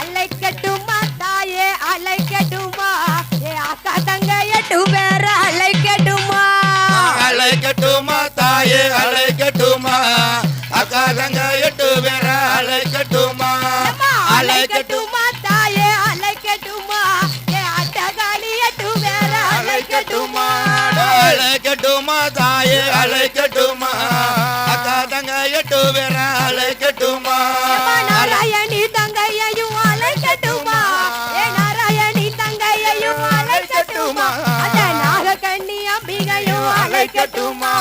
அழைக்கட்டுமா தாயே அழைக்கட்டுமா ஏ அக்கா தங்க 8 பேர அழைக்கட்டுமா அழைக்கட்டுமா தாயே அழைக்கட்டுமா அக்கா தங்க 8 பேர அழைக்கட்டுமா அழைக்கட்டுமா தாயே அழைக்கட்டுமா ஏ அட்டகாளி 8 பேர அழைக்கட்டுமா அழைக்கட்டுமா தாயே அழைக்கட்டுமா அக்கா தங்க 8 பேர அழைக்கட்டுமா நாராயணி தங்கையையும் அழைக்கட்டுமா ஏ நாராயணி தங்கையையும் அழைக்கட்டுமா அத நாகக்கண்ணி அம்பிகையும் அழைக்கட்டுமா